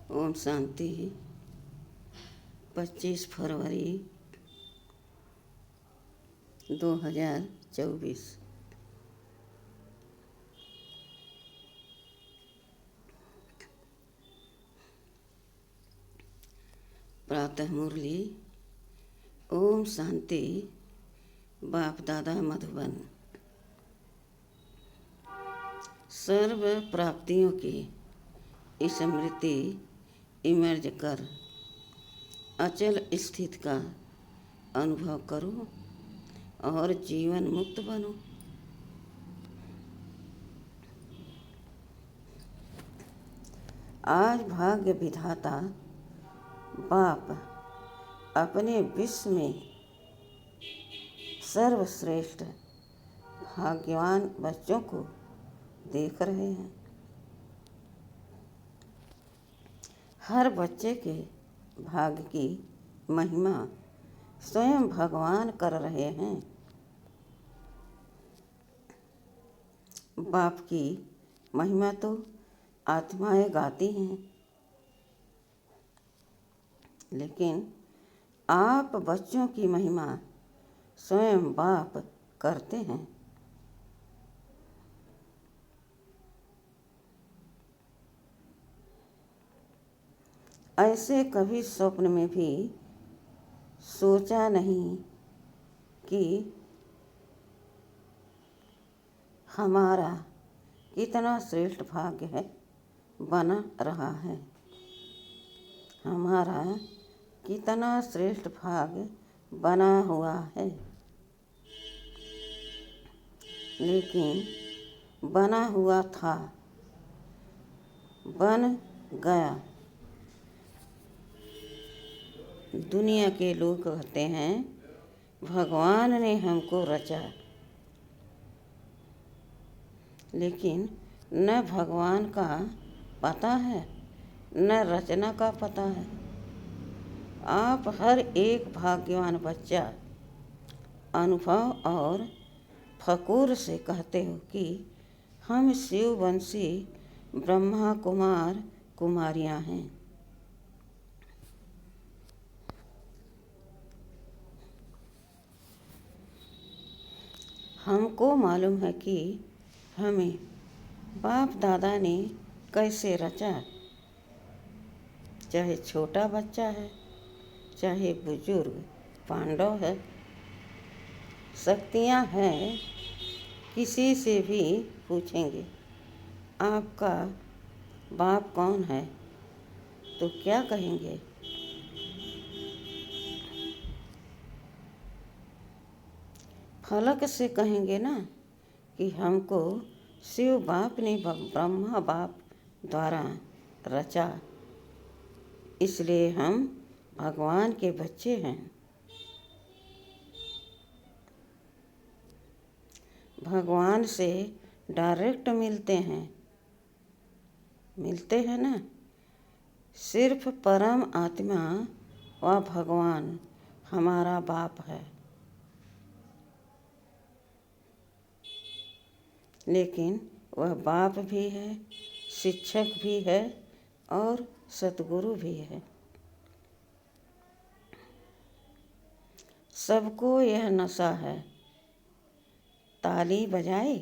ओम शांति। 25 फरवरी 2024। प्रातः मुरली। ओम शांति। बाप दादा मधुबन। सर्व प्राप्तियों की स्मृति इमर्ज कर अचल स्थिति का अनुभव करो और जीवन मुक्त बनो। आज भाग्य विधाता बाप अपने विश्व में सर्वश्रेष्ठ भाग्यवान बच्चों को देख रहे हैं। हर बच्चे के भाग्य की महिमा स्वयं भगवान कर रहे हैं। बाप की महिमा तो आत्माएं गाती हैं, लेकिन आप बच्चों की महिमा स्वयं बाप करते हैं। ऐसे कभी स्वप्न में भी सोचा नहीं कि हमारा कितना श्रेष्ठ भाग्य है बना रहा है। हमारा कितना श्रेष्ठ भाग्य बना हुआ है, लेकिन बना हुआ था, बन गया। दुनिया के लोग कहते हैं भगवान ने हमको रचा, लेकिन न भगवान का पता है न रचना का पता है। आप हर एक भाग्यवान बच्चा अनुभव और फकूर से कहते हो कि हम शिववंशी ब्रह्मा कुमार कुमारियां हैं। हमको मालूम है कि हमें बाप दादा ने कैसे रचा। चाहे छोटा बच्चा है, चाहे बुजुर्ग पांडव है, शक्तियाँ हैं। किसी से भी पूछेंगे आपका बाप कौन है तो क्या कहेंगे? फलक से कहेंगे ना कि हमको शिव बाप ने ब्रह्मा बाप द्वारा रचा, इसलिए हम भगवान के बच्चे हैं। भगवान से डायरेक्ट मिलते हैं ना। सिर्फ परम आत्मा व भगवान हमारा बाप है, लेकिन वह बाप भी है, शिक्षक भी है और सतगुरु भी है। सबको यह नशा है। ताली बजाए,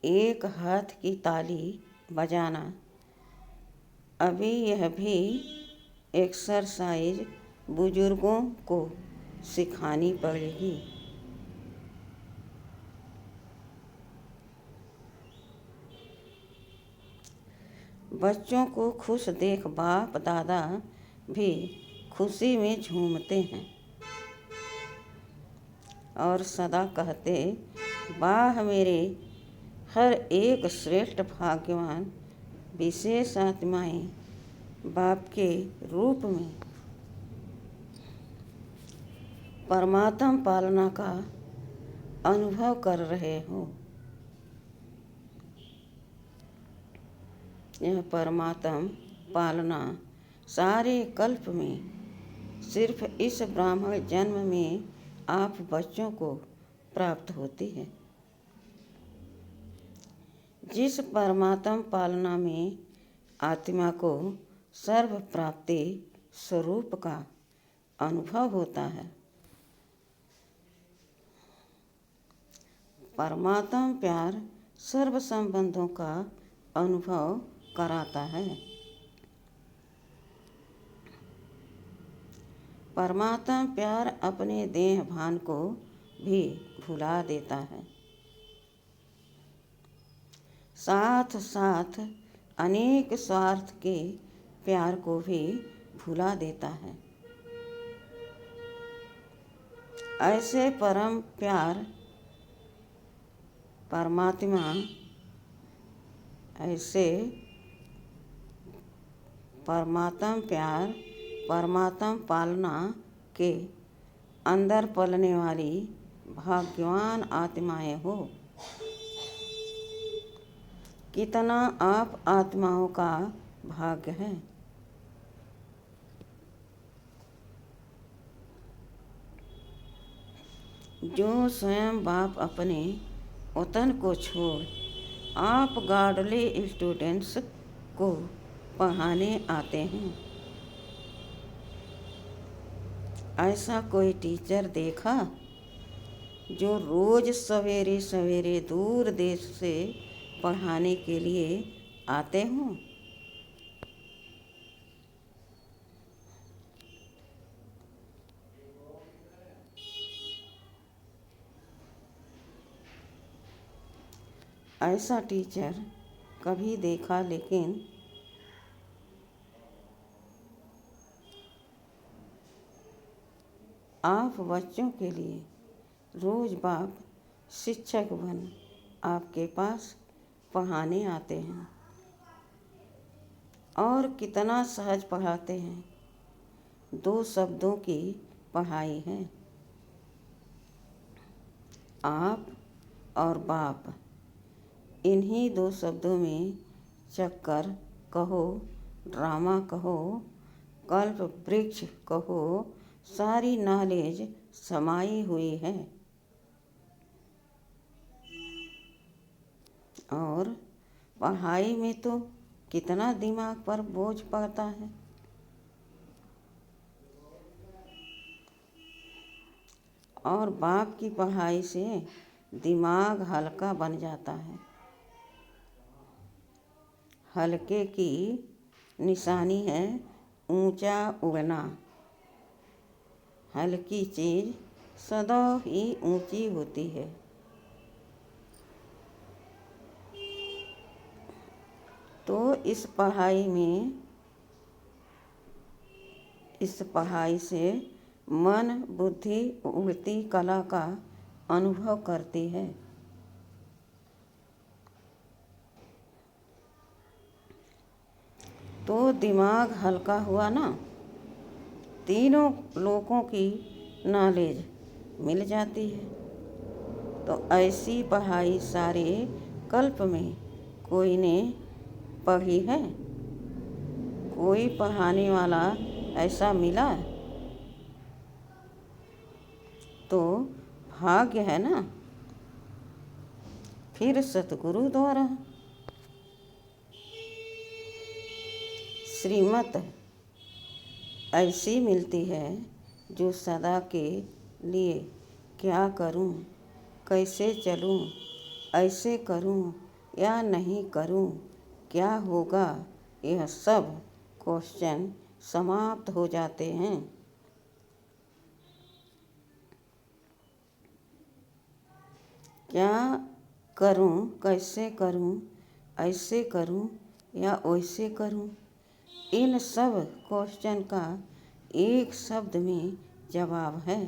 एक हाथ की ताली बजाना, अभी यह भी एक्सरसाइज बुजुर्गों को सिखानी पड़ेगी। बच्चों को खुश देख बाप दादा भी खुशी में झूमते हैं और सदा कहते, वाह मेरे हर एक श्रेष्ठ भाग्यवान विशेष आत्माएं बाप के रूप में परमात्म पालना का अनुभव कर रहे हो। यह परमात्म पालना सारे कल्प में सिर्फ इस ब्राह्मण जन्म में आप बच्चों को प्राप्त होती है। जिस परमात्म पालना में आत्मा को सर्व प्राप्ति स्वरूप का अनुभव होता है, परमात्म प्यार सर्व संबंधों का अनुभव कराता है। परमात्मा प्यार अपने देह भान को भी भुला देता है, साथ साथ अनेक स्वार्थ के प्यार को भी भुला देता है। ऐसे परम प्यार परमात्म प्यार परमात्म पालना के अंदर पलने वाली भाग्यवान आत्माएं हो। कितना आप आत्माओं का भाग्य है। जो स्वयं बाप अपने वतन को छोड़ आप गॉडली स्टूडेंट्स को पढ़ाने आते हैं। ऐसा कोई टीचर देखा जो रोज सवेरे सवेरे दूर देश से पढ़ाने के लिए आते हों? ऐसा टीचर कभी देखा, लेकिन आप बच्चों के लिए रोज बाप शिक्षक बन आपके पास पढ़ाने आते हैं और कितना सहज पढ़ाते हैं। 2 शब्दों की पढ़ाई है, आप और बाप। इन्हीं 2 शब्दों में चक्कर कहो, ड्रामा कहो, कल्प वृक्ष कहो, सारी नॉलेज समाई हुई है। और पढ़ाई में तो कितना दिमाग पर बोझ पड़ता है। और बाप की पढ़ाई से दिमाग हल्का बन जाता है। हल्के की निशानी है ऊंचा उड़ना। हल्की चीज़ सदा ही ऊंची होती है। तो इस पढ़ाई से मन बुद्धि उड़ती कला का अनुभव करती है। तो दिमाग हल्का हुआ ना, तीनों लोगों की नॉलेज मिल जाती है। तो ऐसी पढ़ाई सारे कल्प में कोई ने पढ़ी है? कोई पढ़ाने वाला ऐसा मिला? तो भाग्य है ना। फिर सतगुरु द्वारा श्रीमत ऐसी मिलती है जो सदा के लिए क्या करूं, कैसे चलूं, ऐसे करूं या नहीं करूं, क्या होगा, यह सब क्वेश्चन समाप्त हो जाते हैं। क्या करूं, कैसे करूं, ऐसे करूं या वैसे करूं, इन सब क्वेश्चन का एक शब्द में जवाब है।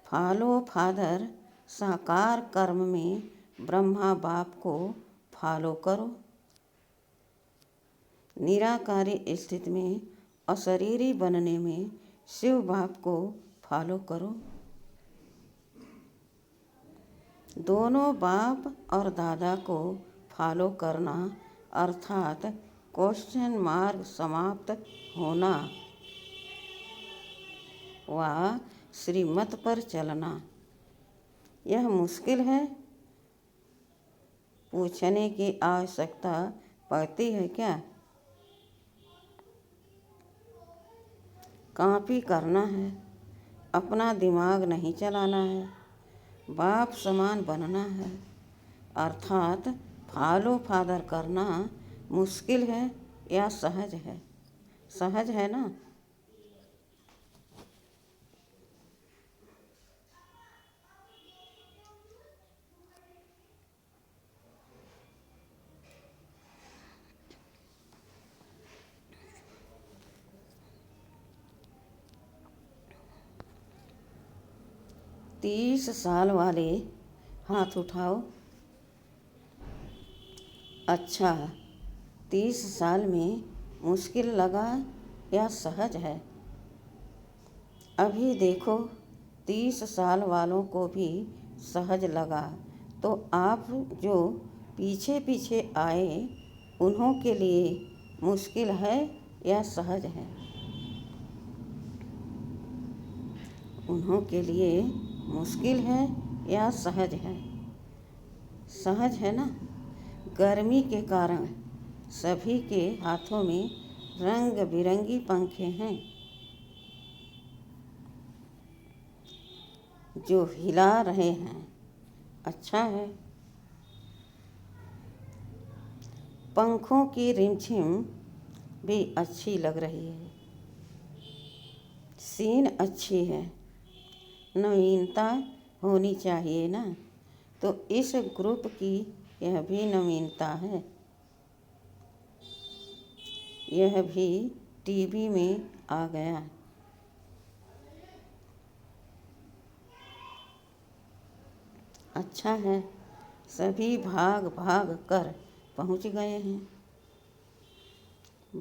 Follow father. साकार कर्म में ब्रह्मा बाप को फॉलो करो। निराकारी स्थिति में अशरीरी बनने में शिव बाप को फॉलो करो। दोनों बाप और दादा को फॉलो करना अर्थात क्वेश्चन मार्ग समाप्त होना व श्रीमत पर चलना। यह मुश्किल है? पूछने की आवश्यकता पड़ती है क्या? कॉपी करना है, अपना दिमाग नहीं चलाना है, बाप समान बनना है, अर्थात फॉलो फादर करना मुश्किल है या सहज है? सहज है ना? तीस साल वाले हाथ उठाओ। अच्छा, 30 साल में मुश्किल लगा या सहज है? अभी देखो, 30 साल वालों को भी सहज लगा, तो आप जो पीछे पीछे आए उन्हों के लिए मुश्किल है या सहज है? उन्हों के लिए मुश्किल है या सहज है? सहज है ना? गर्मी के कारण सभी के हाथों में रंग बिरंगी पंखे हैं जो हिला रहे हैं। अच्छा है। पंखों की रिमझिम भी अच्छी लग रही है। सीन अच्छी है। नवीनता होनी चाहिए ना, तो इस ग्रुप की यह भी नवीनता है। यह भी टीवी में आ गया। अच्छा है, सभी भाग भाग कर पहुंच गए हैं।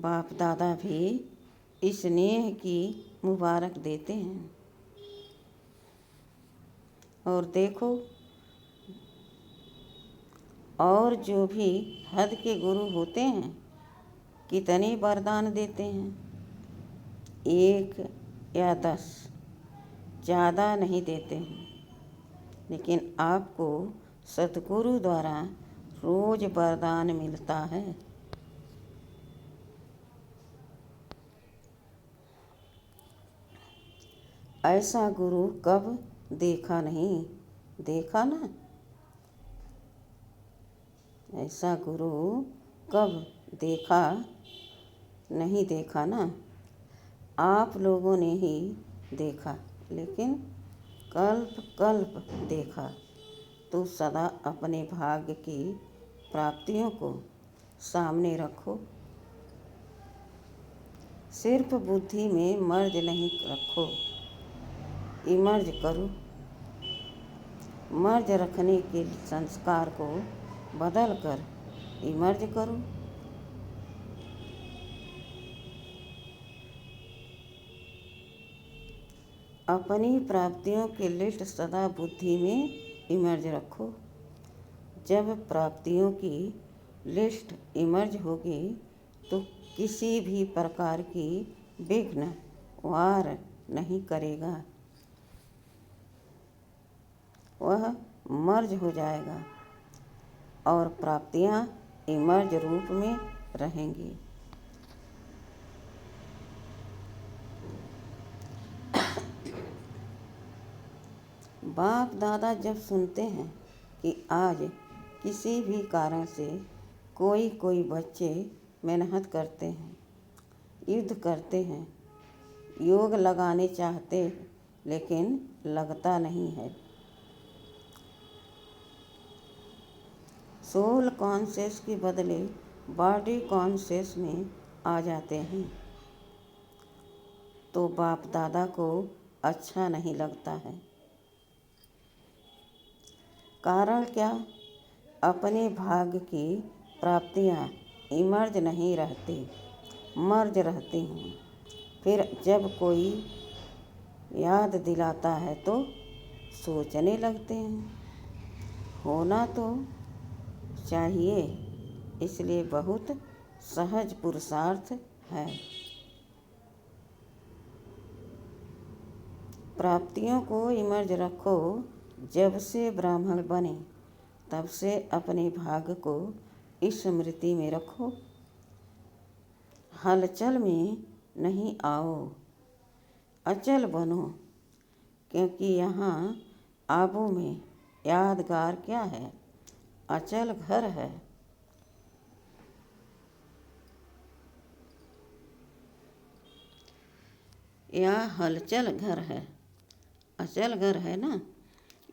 बाप दादा भी स्नेह की मुबारक देते हैं। और देखो, और जो भी हद के गुरु होते हैं कितने वरदान देते हैं। 1 या 10, ज़्यादा नहीं देते हैं, लेकिन आपको सतगुरु द्वारा रोज वरदान मिलता है। ऐसा गुरु कब देखा नहीं? देखा ना? ऐसा गुरु कब देखा नहीं? देखा ना? आप लोगों ने ही देखा, लेकिन कल्प कल्प देखा। तो सदा अपने भाग्य की प्राप्तियों को सामने रखो। सिर्फ बुद्धि में मर्ज नहीं रखो, इमर्ज करो। मर्ज रखने के संस्कार को बदल कर इमर्ज करो। अपनी प्राप्तियों की लिस्ट सदा बुद्धि में इमर्ज रखो। जब प्राप्तियों की लिस्ट इमर्ज होगी तो किसी भी प्रकार की विघ्न वार नहीं करेगा। वह मर्ज हो जाएगा और प्राप्तियां इमर्ज रूप में रहेंगी। बाप दादा जब सुनते हैं कि आज किसी भी कारण से कोई बच्चे मेहनत करते हैं, युद्ध करते हैं, योग लगाने चाहते हैं, लेकिन लगता नहीं है, सोल कॉन्शियस के बदले बॉडी कॉन्शियस में आ जाते हैं, तो बाप दादा को अच्छा नहीं लगता है। कारण क्या? अपने भाग्य की प्राप्तियां इमर्ज नहीं रहती, मर्ज रहती हैं। फिर जब कोई याद दिलाता है तो सोचने लगते हैं। होना तो चाहिए, इसलिए बहुत सहज पुरुषार्थ है। प्राप्तियों को इमर्ज रखो। जब से ब्राह्मण बने तब से अपने भाग्य को स्मृति में रखो। हलचल में नहीं आओ, अचल बनो, क्योंकि यहाँ आबू में यादगार क्या है? अचल घर है। यह हलचल घर है, अचल घर है ना।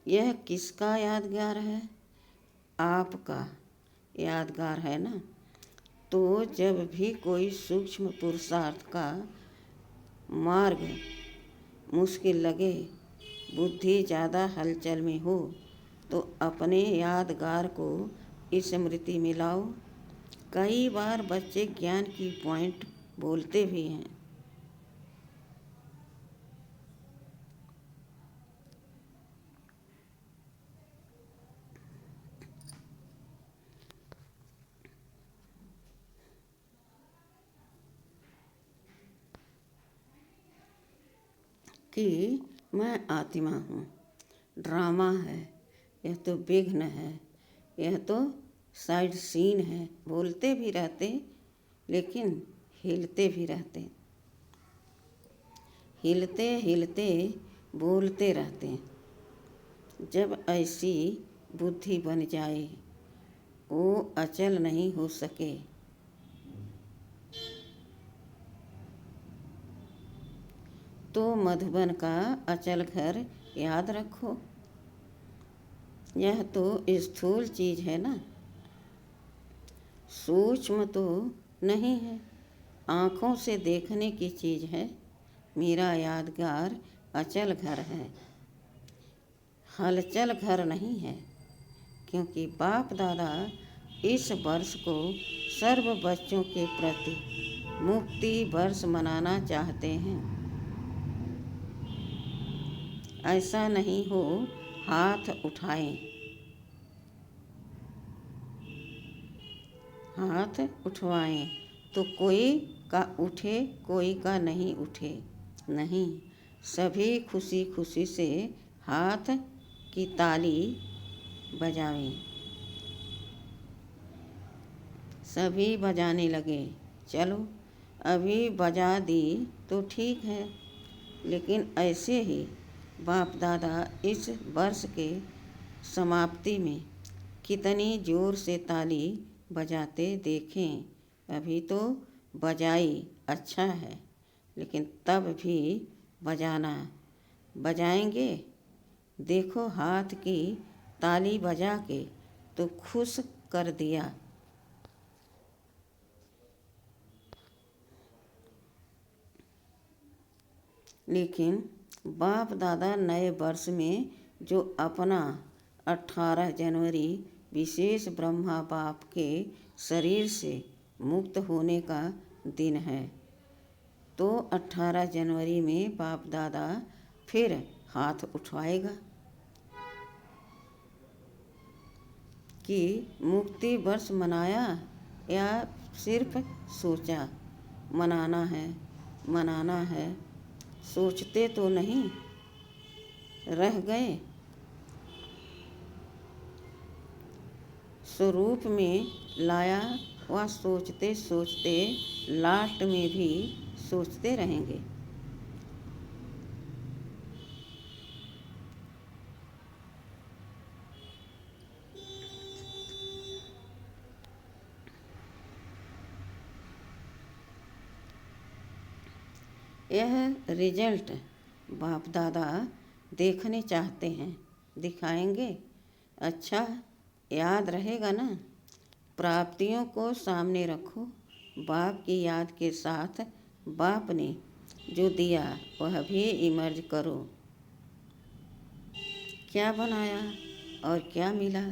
यह किसका यादगार है? आपका यादगार है ना। तो जब भी कोई सूक्ष्म पुरुषार्थ का मार्ग मुश्किल लगे, बुद्धि ज़्यादा हलचल में हो, तो अपने यादगार को स्मृति में लाओ। कई बार बच्चे ज्ञान की पॉइंट बोलते भी हैं। कि मैं आत्मा हूँ, ड्रामा है, यह तो विघ्न है, यह तो साइड सीन है। बोलते भी रहते लेकिन हिलते भी रहते, हिलते हिलते बोलते रहते। जब ऐसी बुद्धि बन जाए वो अचल नहीं हो सके। तो मधुबन का अचल घर याद रखो। यह तो स्थूल चीज़ है ना, सूक्ष्म तो नहीं है, आँखों से देखने की चीज़ है। मेरा यादगार अचल घर है, हलचल घर नहीं है। क्योंकि बाप दादा इस वर्ष को सर्व बच्चों के प्रति मुक्ति वर्ष मनाना चाहते हैं। ऐसा नहीं हो हाथ उठाएं, हाथ उठवाएं तो कोई का उठे, कोई का नहीं उठे। नहीं, सभी खुशी खुशी से हाथ की ताली बजावें। सभी बजाने लगे। चलो अभी बजा दी तो ठीक है, लेकिन ऐसे ही बाप दादा इस वर्ष के समाप्ति में कितनी ज़ोर से ताली बजाते देखें। अभी तो बजाई अच्छा है, लेकिन तब भी बजाना। बजाएंगे, देखो हाथ की ताली बजा के तो खुश कर दिया। लेकिन बाप दादा नए वर्ष में जो अपना 18 जनवरी विशेष ब्रह्मा बाप के शरीर से मुक्त होने का दिन है, तो 18 जनवरी में बाप दादा फिर हाथ उठवाएगा कि मुक्ति वर्ष मनाया या सिर्फ सोचा। मनाना है, मनाना है, सोचते तो नहीं रह गए। स्वरूप में लाया व सोचते सोचते लास्ट में भी सोचते रहेंगे। यह रिजल्ट बाप दादा देखने चाहते हैं, दिखाएंगे। अच्छा याद रहेगा ना। प्राप्तियों को सामने रखो। बाप की याद के साथ बाप ने जो दिया वह भी इमर्ज करो। क्या बनाया और क्या मिला?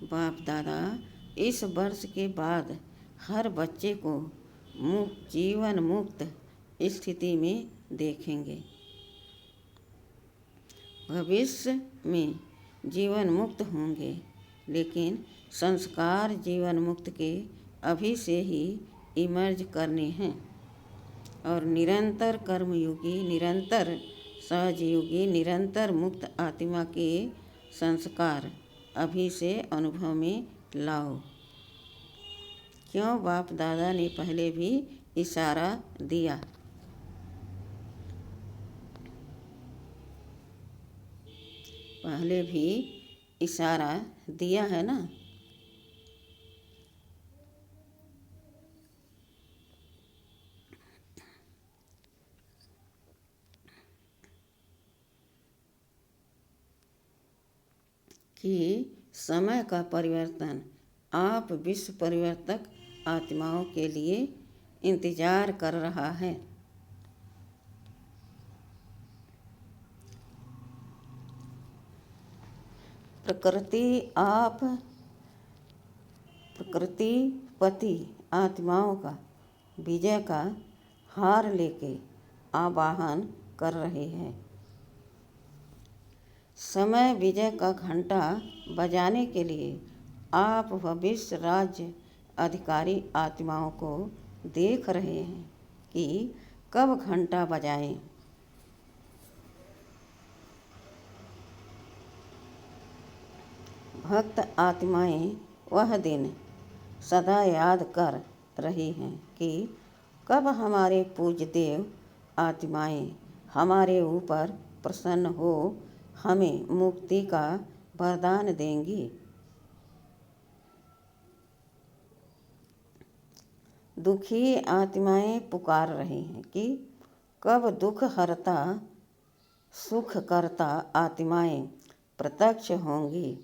बाप दादा इस वर्ष के बाद हर बच्चे को जीवन मुक्त स्थिति में देखेंगे। भविष्य में जीवन मुक्त होंगे, लेकिन संस्कार जीवन मुक्त के अभी से ही इमर्ज करने हैं। और निरंतर कर्मयोगी, निरंतर सहजयोगी निरंतर मुक्त आत्मा के संस्कार अभी से अनुभव में लाओ। क्यों बाप दादा ने पहले भी इशारा दिया। पहले भी इशारा दिया है ना। कि समय का परिवर्तन आप विश्व परिवर्तक आत्माओं के लिए इंतजार कर रहा है। प्रकृतिपति आत्माओं का विजय का हार लेके आवाहन कर रहे हैं। समय विजय का घंटा बजाने के लिए आप भविष्य राज्य अधिकारी आत्माओं को देख रहे हैं कि कब घंटा बजाएं। भक्त आत्माएं वह दिन सदा याद कर रही हैं कि कब हमारे पूज्य देव आत्माएं हमारे ऊपर प्रसन्न हो हमें मुक्ति का वरदान देंगी। दुखी आत्माएं पुकार रही हैं कि कब दुख हरता सुख करता आत्माएं प्रत्यक्ष होंगी।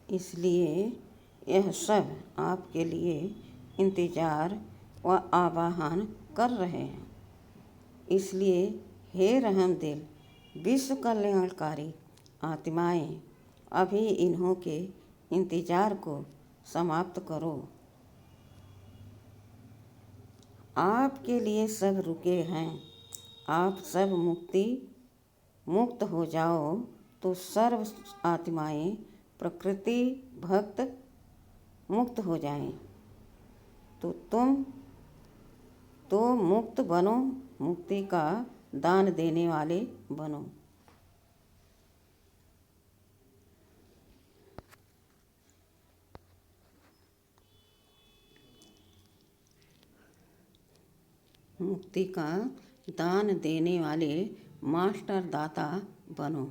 इसलिए यह सब आपके लिए इंतजार व आवाहन कर रहे हैं। इसलिए हे रहम दिल विश्व कल्याणकारी आत्माएं अभी इन्हों के इंतजार को समाप्त करो। आपके लिए सब रुके हैं। आप सब मुक्त हो जाओ तो सर्व आत्माएं प्रकृति भक्त मुक्त हो जाएं। तो तुम तो मुक्त बनो, मुक्ति का दान देने वाले बनो। मुक्ति का दान देने वाले मास्टर दाता बनो।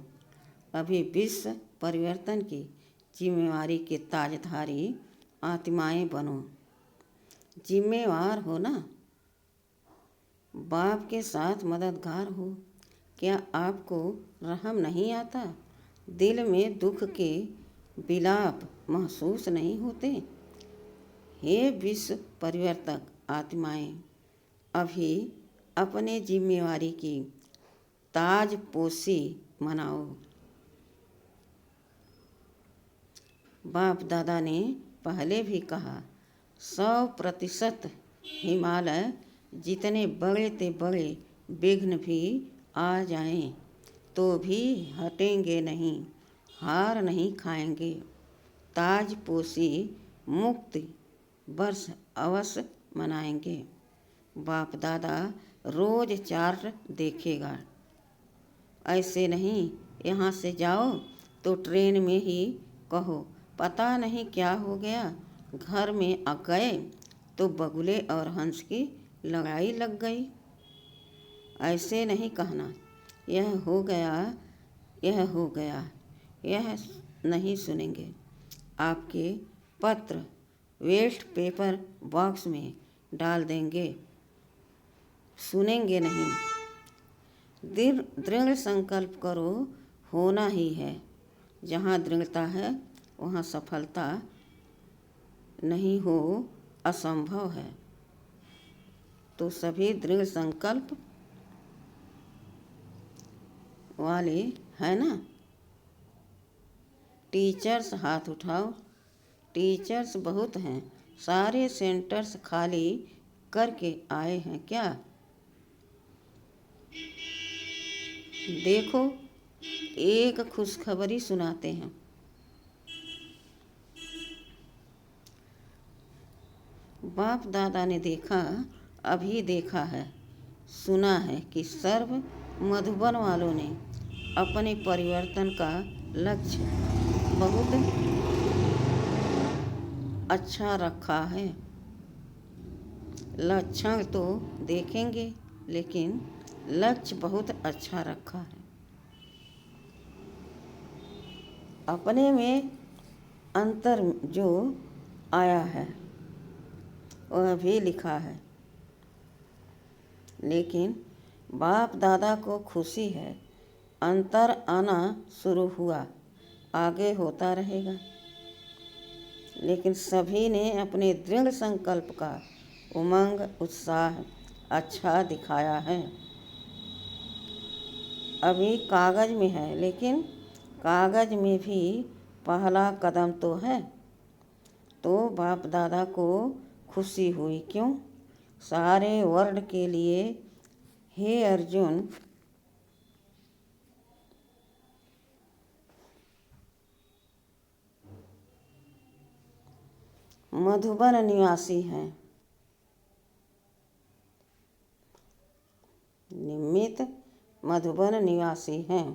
अभी विश्व परिवर्तन की जिम्मेवारी के ताजधारी आत्माएं बनो। जिम्मेवार हो ना, बाप के साथ मददगार हो। क्या आपको रहम नहीं आता? दिल में दुख के विलाप महसूस नहीं होते? हे विश्व परिवर्तक आत्माएं अभी अपने जिम्मेवारी की ताजपोशी मनाओ। बाप दादा ने पहले भी कहा 100% हिमालय जितने बड़े ते बड़े विघ्न भी आ जाएं तो भी हटेंगे नहीं, हार नहीं खाएंगे। ताजपोशी मुक्ति वर्ष अवश्य मनाएंगे। बाप दादा रोज चार्ट देखेगा। ऐसे नहीं यहाँ से जाओ तो ट्रेन में ही कहो पता नहीं क्या हो गया, घर में आ गए तो बगुले और हंस की लड़ाई लग गई। ऐसे नहीं कहना यह हो गया, यह हो गया, यह नहीं सुनेंगे। आपके पत्र वेस्ट पेपर बॉक्स में डाल देंगे, सुनेंगे नहीं। दृढ़ संकल्प करो, होना ही है। जहाँ दृढ़ता है वहाँ सफलता नहीं हो असंभव है। तो सभी दृढ़ संकल्प वाले है ना? टीचर्स हाथ उठाओ। टीचर्स बहुत हैं, सारे सेंटर्स खाली करके आए हैं क्या? देखो, एक खुशखबरी सुनाते हैं। बाप दादा ने अभी देखा है, सुना है कि सर्व मधुबन वालों ने अपने परिवर्तन का लक्ष्य बहुत अच्छा रखा है। लक्षण तो देखेंगे, लेकिन लक्ष्य बहुत अच्छा रखा है। अपने में अंतर जो आया है वह भी लिखा है, लेकिन बाप दादा को खुशी है। अंतर आना शुरू हुआ, आगे होता रहेगा। लेकिन सभी ने अपने दृढ़ संकल्प का उमंग उत्साह अच्छा दिखाया है। अभी कागज में है, लेकिन कागज में भी पहला कदम तो है। तो बाप दादा को खुशी हुई। क्यों? सारे वर्ल्ड के लिए हे अर्जुन, मधुबन निवासी हैं। निमित्त मधुबन निवासी हैं।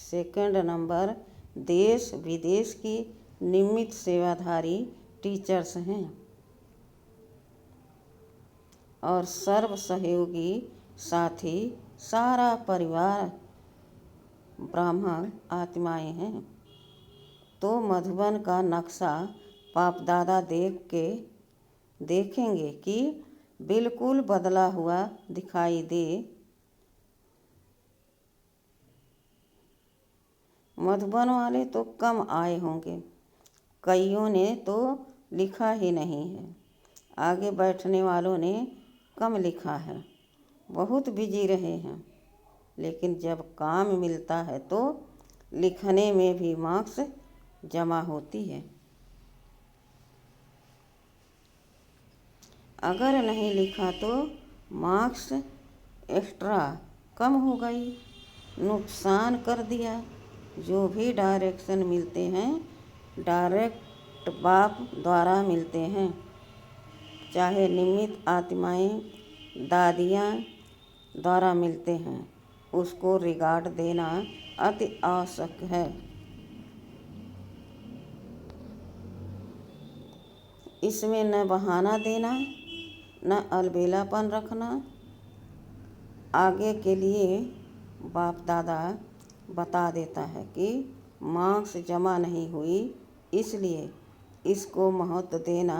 सेकंड नंबर, देश विदेश की निमित्त सेवाधारी टीचर्स हैं और सर्व सहयोगी साथी सारा परिवार ब्राह्मण आत्माएं हैं। तो मधुबन का नक्शा बाप दादा देखेंगे कि बिल्कुल बदला हुआ दिखाई दे। मधुबन वाले तो कम आए होंगे, कईयों ने तो लिखा ही नहीं है। आगे बैठने वालों ने कम लिखा है, बहुत बिजी रहे हैं। लेकिन जब काम मिलता है तो लिखने में भी मार्क्स जमा होती है। अगर नहीं लिखा तो मार्क्स एक्स्ट्रा कम हो गई, नुकसान कर दिया। जो भी डायरेक्शन मिलते हैं डायरेक्ट बाप द्वारा मिलते हैं, चाहे निमित्त आत्माएं दादियाँ द्वारा मिलते हैं, उसको रिगार्ड देना अति आवश्यक है। इसमें न बहाना देना, न अलबेलापन रखना। आगे के लिए बाप दादा बता देता है कि मार्क्स जमा नहीं हुई, इसलिए इसको महत्व देना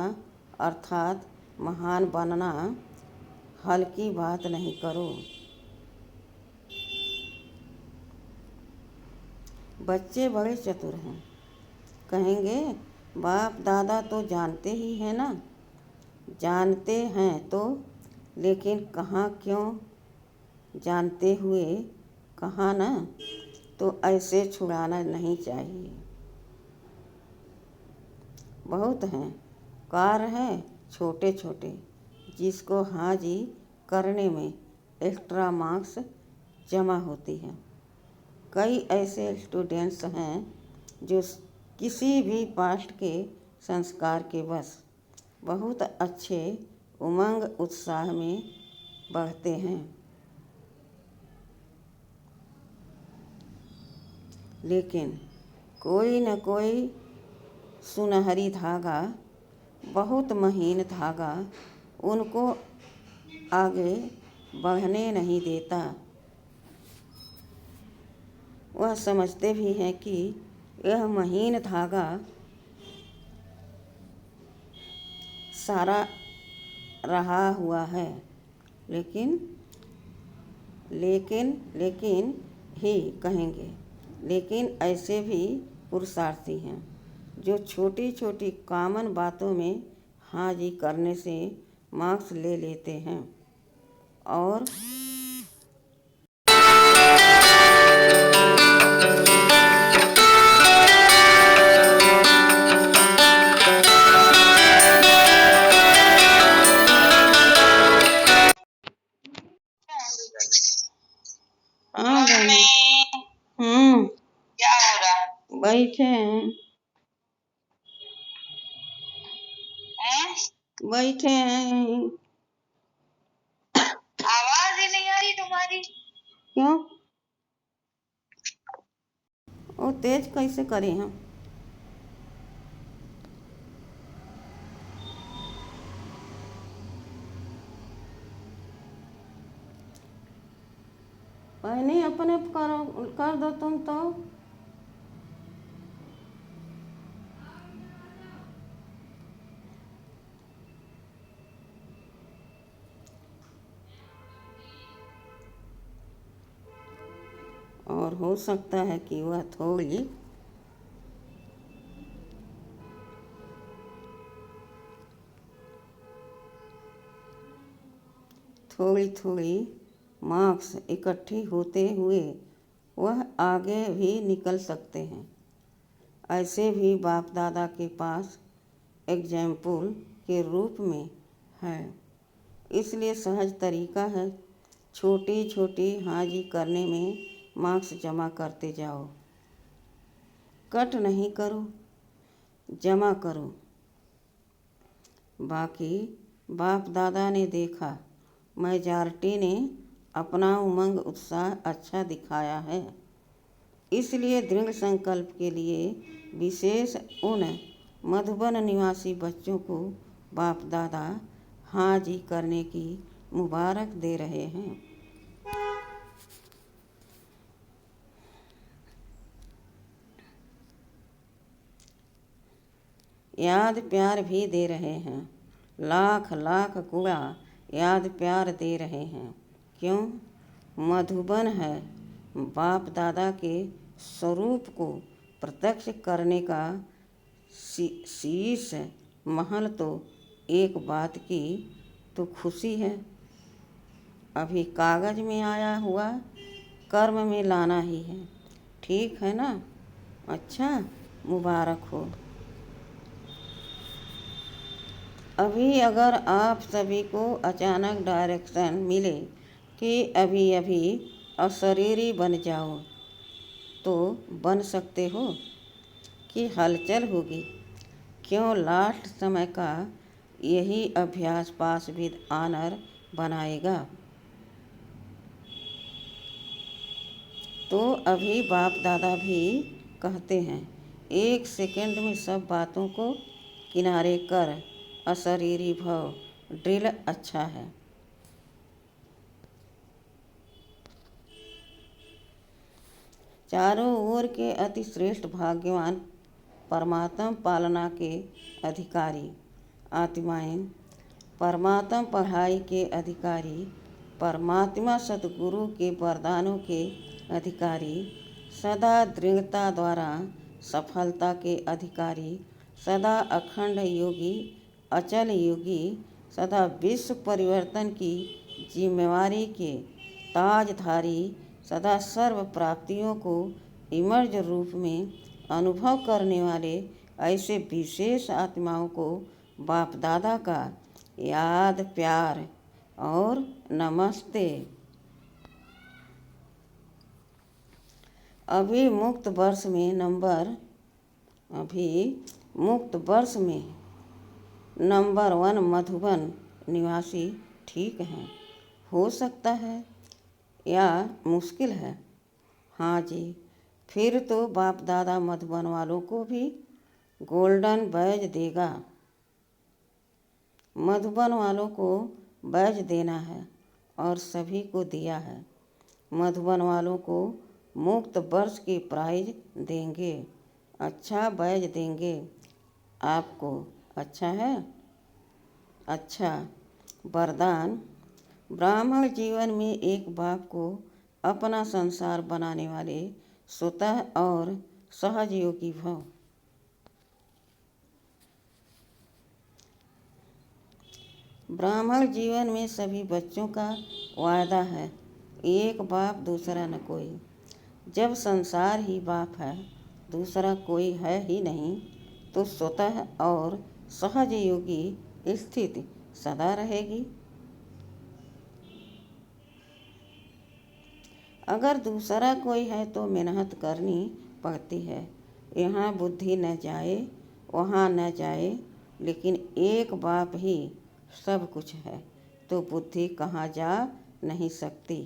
अर्थात महान बनना हल्की बात नहीं करो। बच्चे बड़े चतुर हैं, कहेंगे बाप दादा तो जानते ही हैं ना। जानते हैं तो, लेकिन कहाँ, क्यों जानते हुए कहाँ ना, तो ऐसे छुड़ाना नहीं चाहिए। बहुत हैं, कार्य हैं छोटे छोटे, जिसको हाजी करने में एक्स्ट्रा मार्क्स जमा होती है। कई ऐसे स्टूडेंट्स हैं जो किसी भी पास्ट के संस्कार के बस बहुत अच्छे उमंग उत्साह में बढ़ते हैं। लेकिन कोई न कोई सुनहरी धागा, बहुत महीन धागा उनको आगे बढ़ने नहीं देता। वह समझते भी हैं कि यह महीन धागा सारा रहा हुआ है, लेकिन ही कहेंगे। लेकिन ऐसे भी पुरुषार्थी हैं जो छोटी छोटी कॉमन बातों में हाँ जी करने से मार्क्स ले लेते हैं और हाँ बहन। क्या हो रहा है? बैठे हैं। बैठे हैं। आवाज ही नहीं आ रही तुम्हारी। क्यों? वो तेज कैसे करें हम? नहीं अपने करो, कर दो तुम तो। और हो सकता है कि वह थोड़ी थोड़ी मार्क्स इकट्ठी होते हुए वह आगे भी निकल सकते हैं। ऐसे भी बाप दादा के पास एग्जाम्पल के रूप में है। इसलिए सहज तरीका है, छोटी छोटी हाजी करने में मार्क्स जमा करते जाओ। कट नहीं करो, जमा करो। बाकी बाप दादा ने देखा, मेजॉरिटी ने अपना उमंग उत्साह अच्छा दिखाया है। इसलिए दृढ़ संकल्प के लिए विशेष उन मधुबन निवासी बच्चों को बाप दादा हाँ जी करने की मुबारक दे रहे हैं। याद प्यार भी दे रहे हैं। लाख लाख गुणा याद प्यार दे रहे हैं। क्यों? मधुबन है बाप दादा के स्वरूप को प्रत्यक्ष करने का शीश महल। तो एक बात की तो खुशी है, अभी कागज में आया हुआ कर्म में लाना ही है। ठीक है ना? अच्छा, मुबारक हो। अभी अगर आप सभी को अचानक डायरेक्शन मिले कि अभी अभी अशरीरी बन जाओ, तो बन सकते हो कि हलचल होगी। क्यों? लास्ट समय का यही अभ्यास पास विद ऑनर बनाएगा। तो अभी बाप दादा भी कहते हैं, 1 सेकंड में सब बातों को किनारे कर अशरीरी भव। ड्रिल अच्छा है। चारों ओर के अति श्रेष्ठ भाग्यवान परमात्म पालना के अधिकारी आत्माएं, परमात्म पढ़ाई के अधिकारी, परमात्मा सतगुरु के वरदानों के अधिकारी, सदा दृढ़ता द्वारा सफलता के अधिकारी, सदा अखंड योगी, अचल योगी, सदा विश्व परिवर्तन की जिम्मेवारी के ताजधारी, सदा सर्व प्राप्तियों को इमर्ज रूप में अनुभव करने वाले ऐसे विशेष आत्माओं को बाप दादा का याद प्यार और नमस्ते। अभी मुक्त वर्ष में नंबर 1 मधुबन निवासी ठीक हैं। हो सकता है या मुश्किल है। हाँ जी, फिर तो बाप दादा मधुबन वालों को भी गोल्डन बैज देगा। मधुबन वालों को बैज देना है और सभी को दिया है। मधुबन वालों को मुक्त वर्ष की प्राइज देंगे, अच्छा बैज देंगे आपको। अच्छा है? अच्छा वरदान। ब्राह्मण जीवन में एक बाप को अपना संसार बनाने वाले स्वतः और सहज योगी भव। ब्राह्मण जीवन में सभी बच्चों का वायदा है, एक बाप दूसरा न कोई। जब संसार ही बाप है, दूसरा कोई है ही नहीं, तो स्वतः और सहज योगी स्थिति सदा रहेगी। अगर दूसरा कोई है तो मेहनत करनी पड़ती है। यहाँ बुद्धि न जाए वहाँ न जाए, लेकिन एक बाप ही सब कुछ है, तो बुद्धि कहाँ जा नहीं सकती।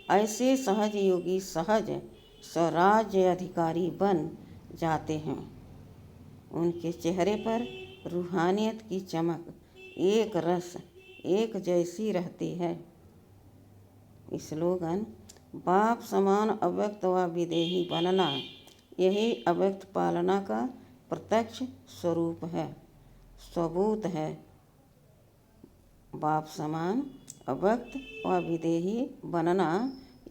ऐसे सहज योगी सहज स्वराज्य अधिकारी बन जाते हैं। उनके चेहरे पर रूहानियत की चमक एक रस एक जैसी रहती है। स्लोगन: बाप समान अव्यक्त व विदेही बनना, यही अव्यक्त पालना का प्रत्यक्ष स्वरूप है, सबूत है। बाप समान अव्यक्त व विदेही बनना,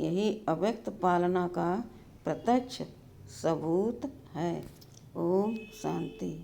यही अव्यक्त पालना का प्रत्यक्ष सबूत है। ओम शांति।